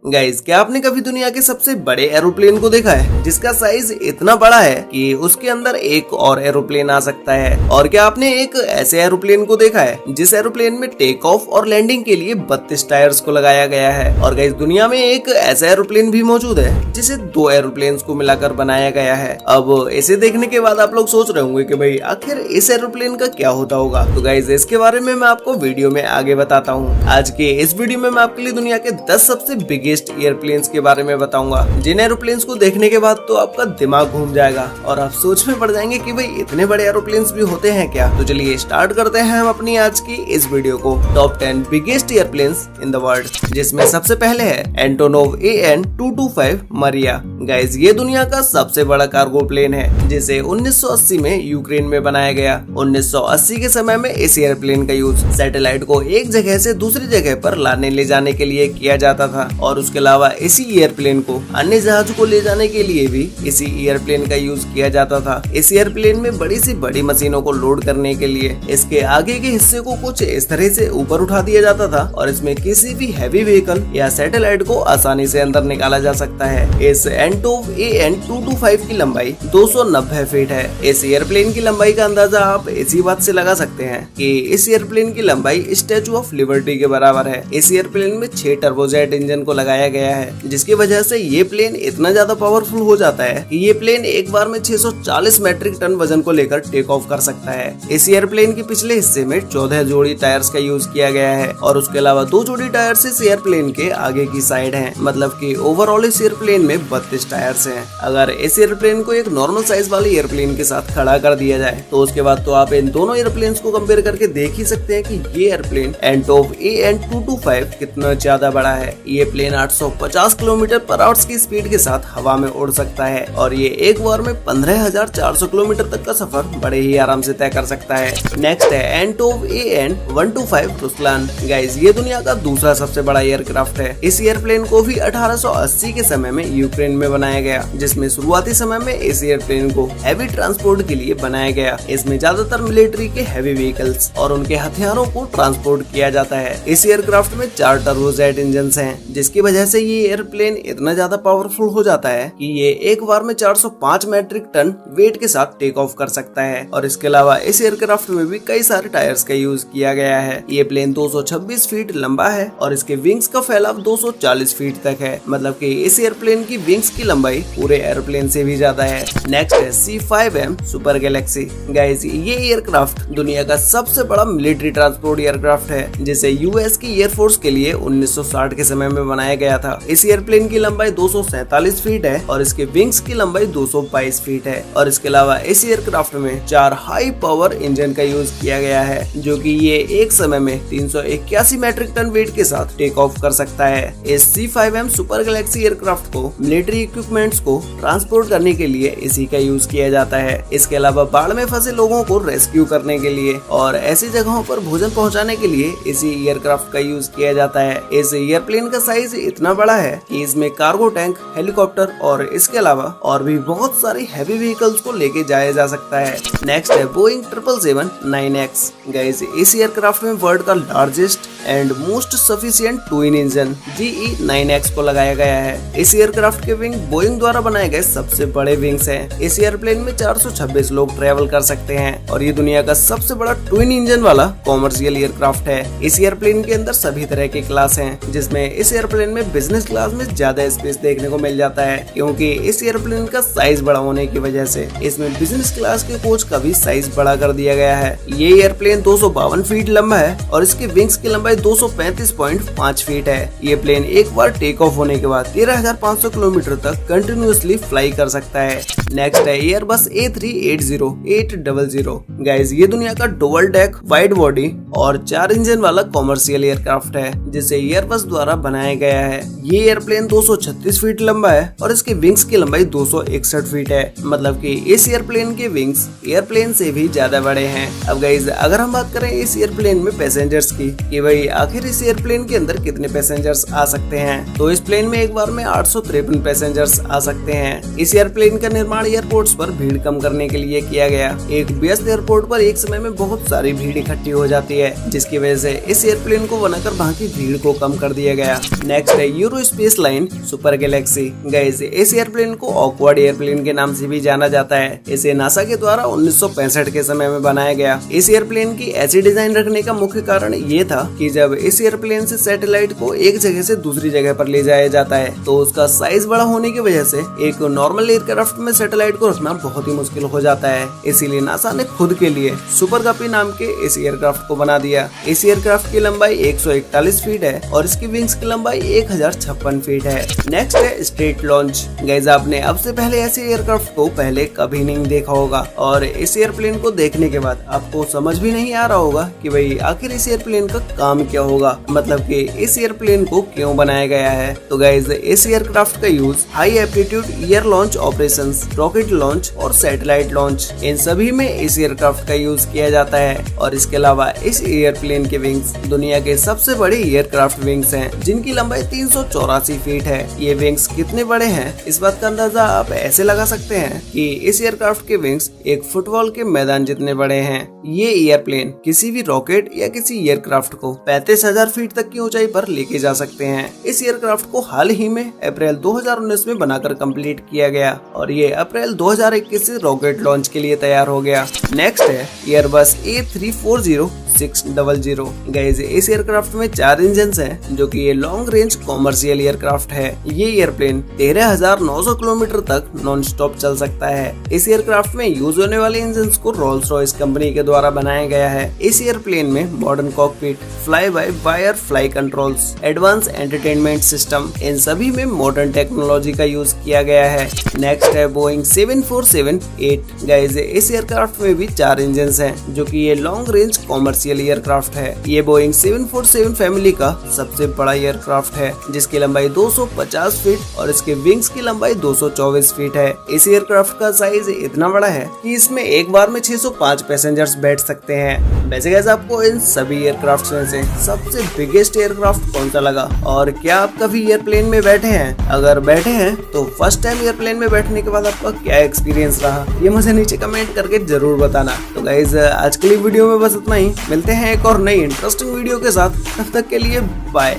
Guys, क्या आपने कभी दुनिया के सबसे बड़े एरोप्लेन को देखा है जिसका साइज इतना बड़ा है कि उसके अंदर एक और एरोप्लेन आ सकता है? और क्या आपने एक ऐसे एरोप्लेन को देखा है जिस एरोप्लेन में टेक ऑफ और लैंडिंग के लिए 32 टायर्स को लगाया गया है? और गाइस, दुनिया में एक ऐसा एरोप्लेन भी मौजूद है जिसे 2 एरोप्लेन को मिलाकर बनाया गया है। अब इसे देखने के बाद आप लोग सोच रहे होंगे कि भाई आखिर इस एरोप्लेन का क्या होता होगा। तो गाइस, इसके बारे में मैं आपको वीडियो में आगे बताता हूँ। आज के इस वीडियो में मैं आपके लिए दुनिया के 10 सबसे बिगेस्ट एयरप्लेन्स के बारे में बताऊंगा, जिन एरोप्लेन्स को देखने के बाद तो आपका दिमाग घूम जाएगा और आप सोच में पड़ जाएंगे कि भाई इतने बड़े एरोप्लेन्स भी होते हैं क्या। तो चलिए स्टार्ट करते हैं हम अपनी आज की इस वीडियो को। Top 10 biggest airplanes in the world, जिसमें सबसे पहले है एंटोनोव AN-225 मरिया। गाइस, ये दुनिया का सबसे बड़ा कार्गो प्लेन है जिसे 1980 में यूक्रेन में बनाया गया। 1980 के समय में इस एयरप्लेन का यूज सैटेलाइट को एक जगह से दूसरी जगह पर लाने ले जाने के लिए किया जाता था, और उसके अलावा इसी एयरप्लेन को अन्य जहाज को ले जाने के लिए भी इसी एयरप्लेन का यूज किया जाता था। इस एयरप्लेन में बड़ी सी बड़ी मशीनों को लोड करने के लिए इसके आगे के हिस्से को कुछ इस तरह से ऊपर उठा दिया जाता था, और इसमें किसी भी हैवी व्हीकल या सैटेलाइट को आसानी से अंदर निकाला जा सकता है। इस एंटोव AN-225 की लंबाई 290 फीट है। इस एयरप्लेन की लंबाई का अंदाजा आप इसी बात से लगा सकते हैं कि इस एयरप्लेन की लंबाई स्टैचू ऑफ लिबर्टी के बराबर है। इस एयरप्लेन में 6 टर्बोजेट इंजन को लगाया गया है, जिसकी वजह से ये प्लेन इतना ज्यादा पावरफुल हो जाता है कि ये प्लेन एक बार में 640 मैट्रिक टन वजन को लेकर टेक ऑफ कर सकता है। इस एयरप्लेन के पिछले हिस्से में 14 जोड़ी टायर्स का यूज किया गया है, और उसके अलावा 2 जोड़ी टायर्स इस एयरप्लेन के आगे की साइड हैं। मतलब कि ओवरऑल इस एयरप्लेन में 32 टायर्स हैं। अगर इस एयरप्लेन को एक नॉर्मल साइज वाले एयरप्लेन के साथ खड़ा कर दिया जाए तो उसके बाद तो आप इन दोनों एयरप्लेन को कंपेयर करके देख ही सकते हैं कि ये एयरप्लेन एंटोव AN-225 कितना ज्यादा बड़ा है। ये प्लेन 850 किलोमीटर पर आवर की स्पीड के साथ हवा में उड़ सकता है, और ये एक बार में 15,400 किलोमीटर तक का सफर बड़े ही आराम से तय कर सकता है। नेक्स्ट है एंटोव AN-125 रुस्लान। गाइस, ये दुनिया का दूसरा सबसे बड़ा एयरक्राफ्ट है। इस एयरप्लेन को भी 1880 के समय में यूक्रेन में बनाया गया, जिसमें शुरुआती समय में इस एयरप्लेन को हैवी ट्रांसपोर्ट के लिए बनाया गया। इसमें ज्यादातर मिलिट्री के हैवी व्हीकल्स और उनके हथियारों को ट्रांसपोर्ट किया जाता है। इस एयरक्राफ्ट में 4 टर्बोजेट इंजन हैं, जिसकी वजह से ये एयरप्लेन इतना ज्यादा पावरफुल हो जाता है कि ये एक बार में 405 मैट्रिक टन वेट के साथ टेक ऑफ कर सकता है। और इसके अलावा इस एयरक्राफ्ट में भी कई सारे टायर्स का यूज किया गया है। ये प्लेन 226 फीट लंबा है, और इसके विंग्स का फैलाव 240 फीट तक है। मतलब कि इस एयरप्लेन की विंग्स की लंबाई पूरे एयरप्लेन से भी ज्यादा है। नेक्स्ट है C5M सुपर गैलेक्सी। गाइस, ये एयरक्राफ्ट दुनिया का सबसे बड़ा मिलिट्री ट्रांसपोर्ट एयरक्राफ्ट है, जिसे यूएस की एयरफोर्स के लिए 1960 के समय में बनाया गया था। इस एयरप्लेन की लंबाई 247 फीट है, और इसके विंग्स की लंबाई 222 फीट है। और इसके अलावा इस एयरक्राफ्ट में 4 हाई पावर इंजन का यूज किया गया है, जो कि ये एक समय में 381 मैट्रिक टन वेट के साथ टेक ऑफ कर सकता है। इस C5M सुपर गैलेक्सी एयरक्राफ्ट को मिलिट्री इक्विपमेंट्स को ट्रांसपोर्ट करने के लिए इसी का यूज किया जाता है। इसके अलावा बाढ़ में फंसे लोगों को रेस्क्यू करने के लिए और ऐसी जगहों पर भोजन पहुंचाने के लिए इसी एयरक्राफ्ट का यूज किया जाता है। इस एयरप्लेन का साइज इतना बड़ा है कि इसमें कार्गो टैंक, हेलीकॉप्टर और इसके अलावा और भी बहुत सारी हैवी व्हीकल्स को लेके जाया जा सकता है। नेक्स्ट है बोइंग 777-9X। गाइस, इस एयरक्राफ्ट में वर्ल्ड का largest and most sufficient twin engine GE9X को लगाया गया है। इस एयरक्राफ्ट के विंग बोइंग द्वारा बनाए गए सबसे बड़े विंग्स हैं। इस एयरप्लेन में 426 लोग ट्रेवल कर सकते हैं, और ये दुनिया का सबसे बड़ा ट्विन इंजन वाला कॉमर्शियल एयरक्राफ्ट है। इस एयरप्लेन के अंदर सभी तरह के क्लास हैं, जिसमें इस एयरप्लेन में बिजनेस क्लास में ज्यादा स्पेस देखने को मिल जाता है, क्योंकि इस एयरप्लेन का साइज बड़ा होने की वजह से इसमें बिजनेस क्लास के कोच का भी साइज बड़ा कर दिया गया है। ये एयरप्लेन 252 फीट लंबा है, और इसके विंग्स की लंबाई 235.5 फीट है। ये प्लेन एक बार टेक ऑफ होने के बाद 13,500 किलोमीटर तक कंटिन्यूअसली फ्लाई कर सकता है। नेक्स्ट है एयरबस A380-800। गाइस, ये दुनिया का डुअल डेक वाइड बॉडी और 4 इंजन वाला कॉमर्शियल एयरक्राफ्ट है, जिसे एयरबस द्वारा बनाया गया है। ये एयरप्लेन 236 फीट लंबा है, और इसके विंग्स की लंबाई 261 फीट है। मतलब कि इस एयरप्लेन के विंग्स एयरप्लेन से भी ज्यादा बड़े हैं। अब गाइस, अगर हम बात करें इस एयरप्लेन में पैसेंजर्स की कि भाई आखिर इस एयरप्लेन के अंदर कितने पैसेंजर्स आ सकते हैं, तो इस प्लेन में एक बार में 853 पैसेंजर्स आ सकते हैं। इस एयरप्लेन का निर्माण एयरपोर्ट्स पर भीड़ कम करने के लिए किया गया। एक व्यस्त एयरपोर्ट पर एक समय में बहुत सारी भीड़ इकट्ठी हो जाती है, जिसकी वजह से इस एयरप्लेन को बनाकर वहाँ की भीड़ को कम कर दिया गया। नेक्स्ट है euro space line super Galaxy. Guys, इस एयरप्लेन को ऑकवर्ड एयरप्लेन के नाम से भी जाना जाता है। इसे नासा के द्वारा 1965 के समय में बनाया गया। इस एयरप्लेन की ऐसी डिजाइन रखने का मुख्य कारण ये था कि जब इस एयरप्लेन से सैटेलाइट को एक जगह से दूसरी जगह पर ले जाया जाता है तो उसका साइज बड़ा होने की वजह से एक नॉर्मल एयरक्राफ्ट में सैटेलाइट को रखना बहुत ही मुश्किल हो जाता है। इसीलिए नासा ने खुद के लिए सुपर गपी नाम के इस एयरक्राफ्ट को बना दिया। इस एयरक्राफ्ट की लंबाई 141 फीट है और इसकी विंग्स की लंबाई 1056 फीट है। नेक्स्ट है स्ट्रेट लॉन्च। गाइस, आपने अब से पहले ऐसे एयरक्राफ्ट को पहले कभी नहीं देखा होगा और इस एयरप्लेन को देखने के बाद आपको समझ भी नहीं आ रहा होगा कि भाई आखिर इस एयरप्लेन का काम क्या होगा, मतलब कि इस एयरप्लेन को क्यों बनाया गया है। तो गाइस, इस एयरक्राफ्ट का use high aptitude air launch operations, rocket launch और सैटेलाइट लॉन्च, इन सभी में इस एयरक्राफ्ट का यूज किया जाता है। और इसके अलावा इस एयरप्लेन के विंग्स दुनिया के सबसे बड़े एयरक्राफ्ट विंग्स हैं, जिनकी लंबाई 384 फीट है। ये विंग्स कितने बड़े हैं, इस बात का अंदाजा आप ऐसे लगा सकते हैं कि इस एयरक्राफ्ट के विंग्स एक फुटबॉल के मैदान जितने बड़े हैं। ये एयरप्लेन किसी भी रॉकेट या किसी एयरक्राफ्ट को 35,000 फीट तक की ऊंचाई पर लेके जा सकते हैं। इस एयरक्राफ्ट को हाल ही में अप्रैल 2019 में बनाकर कंप्लीट किया गया और ये अप्रैल 2021 से रॉकेट लॉन्च के लिए तैयार हो गया। नेक्स्ट है एयरबस A340-600। गाइस, इस एयरक्राफ्ट में 4 इंजन हैं, जो कि ये लॉन्ग रेंज कॉमर्शियल एयरक्राफ्ट है। ये एयरप्लेन 13,900 किलोमीटर तक नॉन स्टॉप चल सकता है। इस एयरक्राफ्ट में यूज होने वाले इंजन को रोल्स रॉयस कंपनी के द्वारा बनाया गया है। इस एयरप्लेन में modern cockpit, fly by wire fly controls, advance entertainment system, इन सभी में मॉडर्न टेक्नोलॉजी का यूज किया गया है। नेक्स्ट है बोइंग 747-8। गाइस, इस एयरक्राफ्ट में भी 4 इंजन हैं, जो कि ये लॉन्ग रेंज कॉमर्शियल एयरक्राफ्ट है। ये बोइंग 747 फैमिली का सबसे बड़ा एयरक्राफ्ट है, जिसकी लंबाई 250 फीट और इसके विंग्स की लंबाई 224 फीट है। इस एयरक्राफ्ट का साइज इतना बड़ा है कि इसमें एक बार में 605 पैसेंजर्स बैठ सकते हैं। वैसे गाइस, आपको इन सभी एयरक्राफ्ट में से सबसे बिगेस्ट एयरक्राफ्ट कौन सा लगा और क्या आप कभी एयरप्लेन में बैठे हैं? अगर बैठे हैं तो फर्स्ट टाइम एयरप्लेन में बैठने के बाद आपका क्या एक्सपीरियंस रहा, ये मुझे नीचे कमेंट करके जरूर बताना। तो गाइस, आज के लिए वीडियो में बस इतना ही। मिलते हैं एक और नई इंटरेस्टिंग वीडियो के साथ, तब तक के लिए बाय।